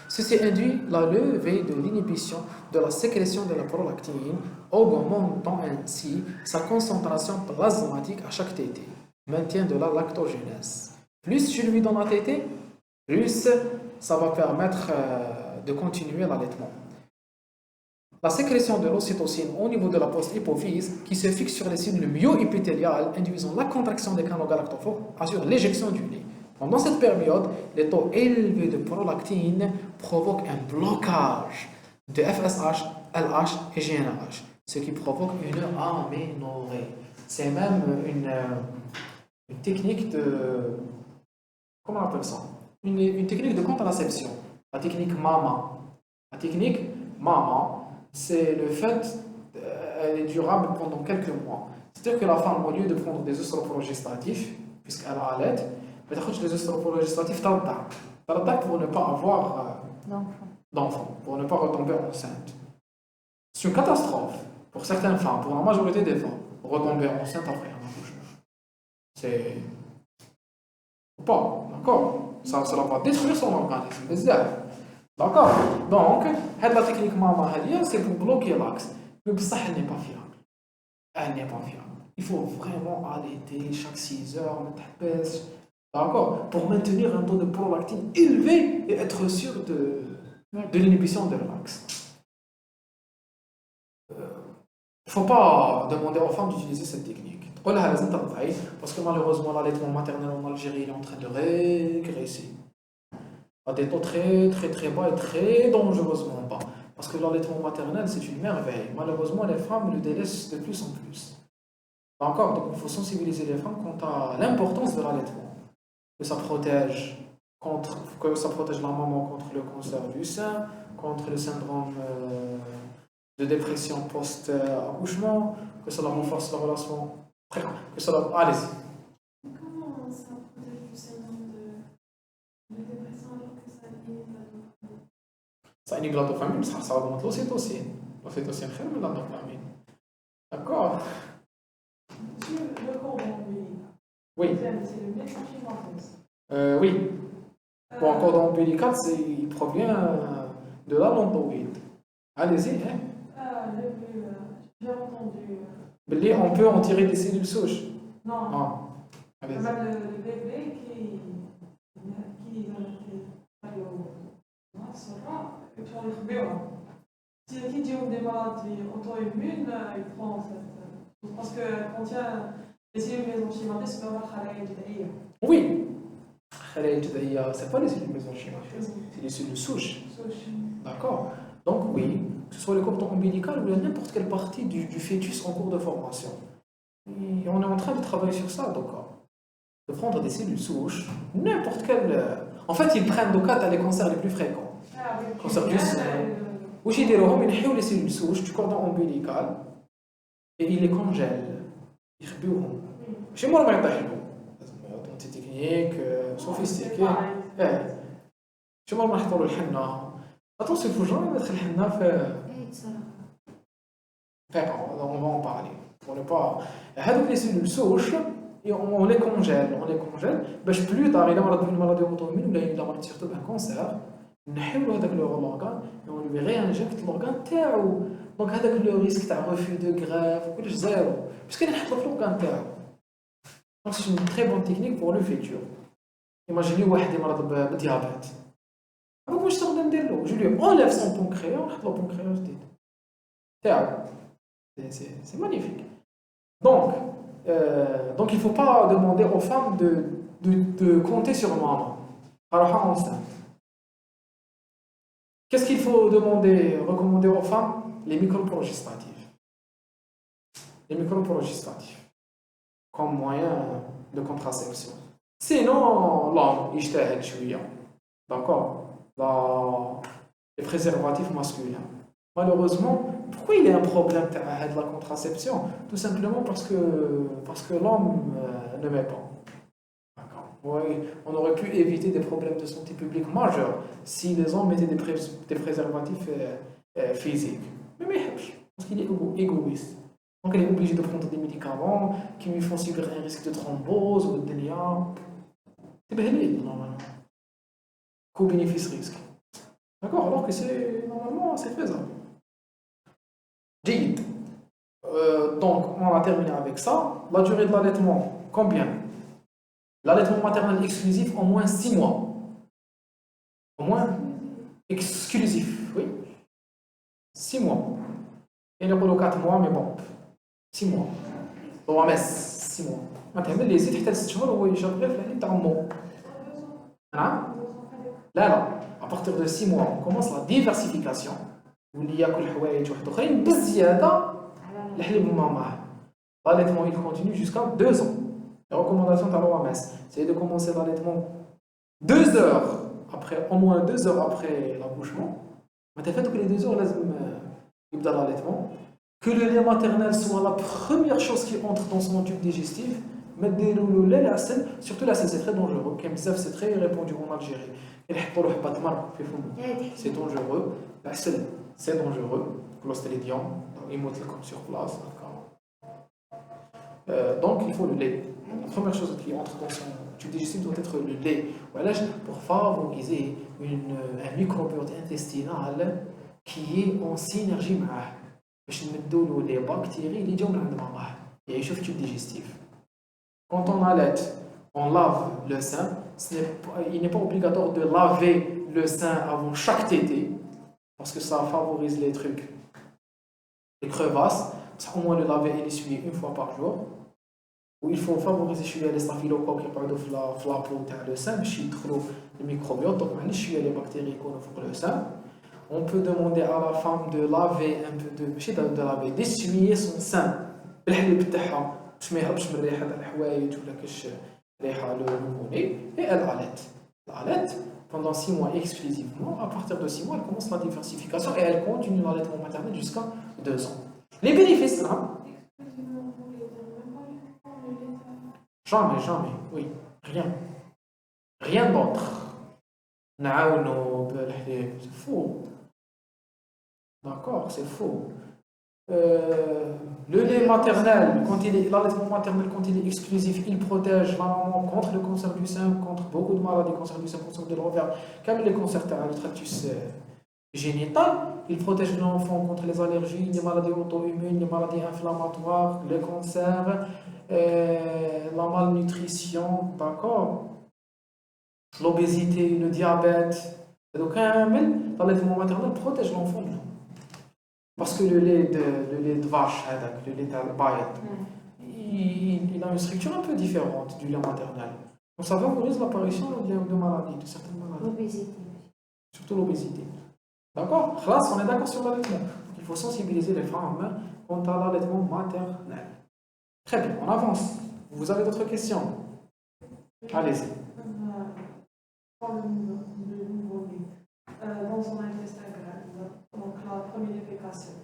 Ceci induit la levée de l'inhibition de la sécrétion de la prolactine, augmentant ainsi sa concentration plasmatique à chaque tétée. Maintien de la lactogénèse. Plus je lui donne la tétée, plus ça va permettre de continuer l'allaitement. La sécrétion de l'ocytocine au niveau de la post-hypophyse, qui se fixe sur les cellules myo-épithéliales, induisant la contraction des canaux galactophores, assure l'éjection du lait. Pendant cette période, les taux élevés de prolactine provoquent un blocage de FSH, LH et GnRH, ce qui provoque une aménorrhée. C'est même une technique de... Comment on appelle ça? une technique de contraception. La technique MAMA. La technique MAMA, c'est le fait, elle est durable pendant quelques mois. C'est-à-dire que la femme, au lieu de prendre des œstroprogestatifs, puisqu'elle a l'aide, elle prend des œstroprogestatifs tardak pour ne pas avoir d'enfants, pour ne pas retomber enceinte. C'est une catastrophe pour certaines femmes, pour la majorité des femmes, retomber enceinte après un accouchement. C'est pas, d'accord? Ça va détruire son organisme, bizarre. D'accord? Donc, la technique MAMA, c'est pour bloquer l'axe. Mais ça, elle n'est pas fiable. Elle n'est pas fiable. Il faut vraiment allaiter chaque 6 heures, d'accord? Pour maintenir un taux de prolactine élevé et être sûr de l'inhibition de l'axe. Il ne faut pas demander aux femmes d'utiliser cette technique. Parce que malheureusement, l'allaitement maternel en Algérie est en train de régresser. À des taux très bas et très dangereusement bas. Parce que l'allaitement maternel, c'est une merveille. Malheureusement, les femmes le délaissent de plus en plus. Encore, donc il faut sensibiliser les femmes quant à l'importance de l'allaitement. Que ça protège la maman contre le cancer du sein, contre le syndrome de dépression post-accouchement, que ça renforce la relation. Que ça allez-y. Comment ça protège du syndrome de dépression alors que ça inhibe la dopamine? Ça inhibe la dopamine, ça augmente l'ocytocine. L'ocytocine, c'est la dopamine. D'accord? Le cordon ombilical. Oui. C'est le mésenchyme. Oui. Pour un cordon ombilical, il provient de la lomboïde. Allez-y, hein? J'ai entendu. On peut en tirer des cellules souches. Non. Ah. Allez-y. Le bébé qui si qui dit des maladies auto-immunes, il prend cette. Parce qu'elle contient les cellules mésenchymatées, c'est pas la. Oui. C'est pas les cellules mésenchymatées, c'est les cellules souches. D'accord? Donc oui, que ce soit le cordon ombilical ou n'importe quelle partie du fœtus en cours de formation. Et on est en train de travailler sur ça, donc de prendre des cellules souches, n'importe quelle. En fait, ils prennent les cancers les plus fréquents. Cancer du sein. Où j'ai des rohom, ils les cellules souches du cordon ombilical et ils les congèlent. Ils rebouent. Chez moi, on a des techniques sophistiquées. Chez moi, on a le henna. Attention, il faut jamais mettre le henna on va en parler. Pour ne pas. Les cellules souches, on les congèle. باش plus tard, il a une maladie auto-immune ou il a surtout un cancer. نحيو هذاك l'organe et on lui réinjecte l'organe تاعو. Donc هذاك le risque تاع refus de greffe كلش زيرو. Parce qu'il نحطو في l'organe تاعو. Donc c'est une très bonne technique pour le futur. Imaginez واحد يمرض بالديابète. واش تقدر ندير له؟ Je lui enlève son pancréas ونحط له pancréas جديد. تاعو. C'est magnifique. Donc il ne faut pas demander aux femmes de compter sur maman. Alors, enceinte. Qu'est-ce qu'il faut recommander aux femmes? Les microprogestatifs. Les microprogestatifs. Comme moyen de contraception. Sinon, l'homme, il يجتهد شوية. D'accord? Les préservatifs masculins. Malheureusement, pourquoi il y a un problème de la contraception? Tout simplement parce que l'homme ne met pas. Oui, on aurait pu éviter des problèmes de santé publique majeurs si les hommes mettaient des préservatifs physiques. Mais parce qu'il est égoïste. Donc il est obligé de prendre des médicaments qui lui font subir un risque de thrombose ou de délia. C'est bien, normalement. Co-bénéfice-risque. D'accord? Alors que normalement, c'est faisable. Dit. Donc, on a terminé avec ça. La durée de l'allaitement, combien? L'allaitement maternel exclusif, au moins 6 mois. Au moins exclusif, oui. 6 mois. Il y a 4 mois, mais bon. 6 mois. Donc, 6 mois. ما تعمل لي زيد حتى 6 شهور هو يشرب غير في الحليب تاع امو. نعم؟ لا. À partir de 6 mois, on commence la diversification. واللي ياكل حوايج واحد اخرين بزياده الحليب ماماه. L'allaitement il continue jusqu'à 2 ans. La recommandation de l'OMS, c'est de commencer l'allaitement 2 heures après, au moins 2 heures après l'accouchement, tu as fait que les 2 heures, il y a l'allaitement, que le lait maternel soit la première chose qui entre dans son tube digestif, mettre le lait, la selle, surtout la selle, c'est très dangereux, c'est très répandu en Algérie. C'est dangereux, la selle, c'est dangereux, clostridium, il monte comme sur place. Donc il faut le lait. La première chose qui entre dans son tube digestif doit être le lait. Voilà, pour favoriser un microbiote intestinal qui est en synergie avec les bactéries qui sont dans le tube digestif. Quand on allait, on lave le sein. Il n'est pas obligatoire de laver le sein avant chaque tétée parce que ça favorise les trucs, les crevasses. Au moins le laver et l'essuyer une fois par jour. Ou il faut favoriser les staphylocoques qui partent de la peau de le sein, le microbiote, donc les bactéries qu'on a dans le sein. On peut demander à la femme de laver un peu d'essuyer son sein. باش ما يهربش من الريحه تاع الحوايج ولا كاش ريحه لو et elle allait pendant 6 mois exclusivement. À partir de 6 mois, elle commence la diversification et elle continue l'allaitement maternel jusqu'à 2 ans. Les bénéfices, là, jamais, oui, rien d'autre. C'est faux. D'accord, c'est faux. Le lait maternel, l'allaitement maternel, quand il est exclusif, il protège la maman contre le cancer du sein, contre beaucoup de maladies, cancer du sein, cancer de l'ovaire, comme les cancers du tractus génital. Il protège l'enfant contre les allergies, les maladies auto-immunes, les maladies inflammatoires, les cancers, la malnutrition, d'accord, l'obésité, le diabète. Donc, l'allaitement maternel protège l'enfant. Parce que le lait de vache, le lait de baïette, il a une structure un peu différente du lait maternel. Donc ça favorise l'apparition de maladies, de certaines maladies. L'obésité. Surtout l'obésité. D'accord? Là, on est d'accord sur l'allaitement. Il faut sensibiliser les femmes quant à l'allaitement maternel. Très bien, on avance. Vous avez d'autres questions? Allez-y. Dans son intestin grêle, donc la première défécation,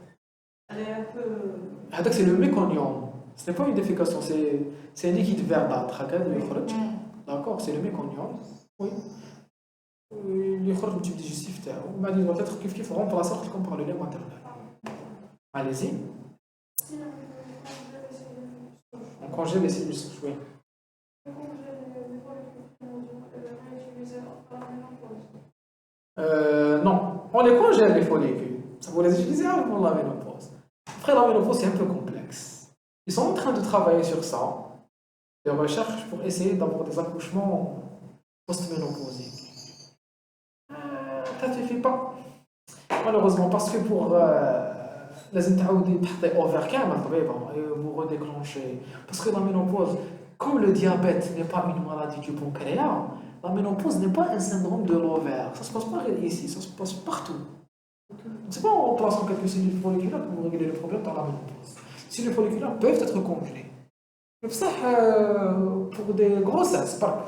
elle est un peu... C'est le méconium. Ce n'est pas une défécation, c'est un liquide verdâtre. D'accord, c'est le méconium. Oui. Il y a un tube digestif. Mais il doit être qu'il faut remplacer comme par le lait maternel. Allez-y. On congèle les cellules souches, oui. Non, on les congèle les follicules. Ça vous les utiliser avant la ménopause. Après la ménopause, c'est un peu complexe. Ils sont en train de travailler sur ça. Des recherches pour essayer d'avoir des accouchements post-ménopausiques. Ça ne suffit pas. Malheureusement, parce que pour les ovaires, vous redéclenchez. Parce que la ménopause, comme le diabète n'est pas une maladie du pancréas, la ménopause n'est pas un syndrome de l'ovaire. Ça ne se passe pas ici, ça se passe partout. Ce n'est pas en plaçant quelques cellules folliculaires que vous réglez le problème dans la ménopause. Les cellules folliculaires peuvent être congelées. Mais ça, pour des grossesses, pas.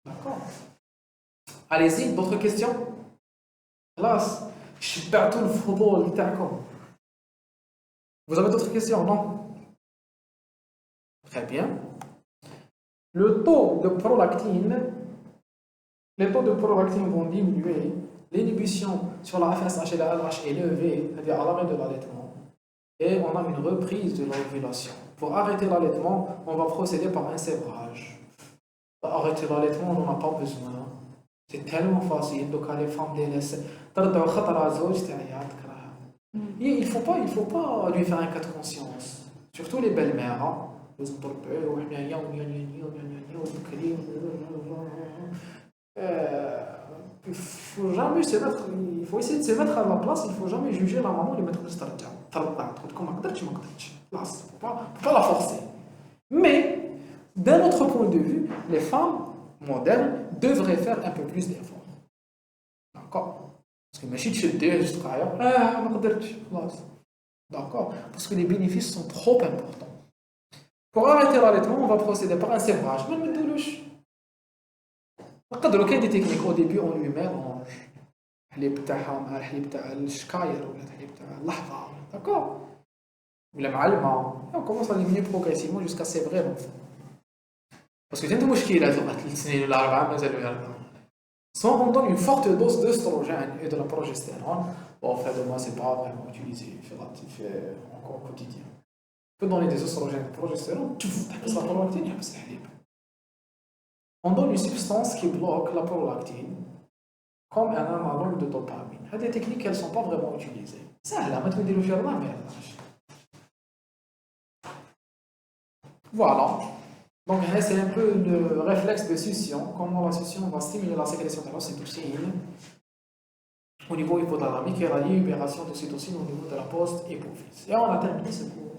D'accord. Allez-y, d'autres questions? Là, je perds tout le football. Vous avez d'autres questions, non? Très bien. Le taux de prolactine. Les taux de prolactine vont diminuer, l'inhibition sur la FSH et la LH est levée, c'est-à-dire à l'arrêt de l'allaitement, et on a une reprise de l'ovulation. Pour arrêter l'allaitement, on va procéder par un sévrage. Pour arrêter l'allaitement, on n'en a pas besoin. C'est tellement facile, donc les femmes délaissent. Il ne faut pas lui faire un cas de conscience. Surtout les belles-mères. Hein. Il faut jamais se mettre, il faut essayer de se mettre à la place, il ne faut jamais juger la maman et lui mettre le starter. Il ne faut pas la forcer. Mais, d'un autre point de vue, les femmes modernes devraient faire un peu plus d'efforts. D'accord? Parce que machine chez d'accord? Parce que les bénéfices sont trop importants. Pour arrêter l'allaitement, on va procéder par un sévrage. نقدروا كاين دي تكنيك او ديبي اون لوي ميلونج الحليب تاعها مع الحليب تاع الشكاير ولا الحليب تاع اللحظه داكور ولا مع الماء on commence à diminuer progressivement jusqu'à c'est vraiment parce que c'est un مشكله تبقى 3 سنين ولا 4 مازالوا يرضعوا soit on donne une forte dose d'œstrogène et de la progestérone bon en fait moi c'est pas vraiment utilisé encore au quotidien on peut donner des oestrogènes et de progestérone تحبس la prolactine يحبس الحليب on donne une substance qui bloque la prolactine comme un analogue de dopamine. هذه techniques elles sont pas vraiment utilisées. سهلة ما تديروا فيها ما يرضاش. Voilà. Donc c'est un peu le réflexe de succion. Comment la succion va stimuler la sécrétion de l'ocytocine au niveau hypothalamique et la libération d'ocytocine au niveau de la post-hypophyse. Et on a terminé ce cours.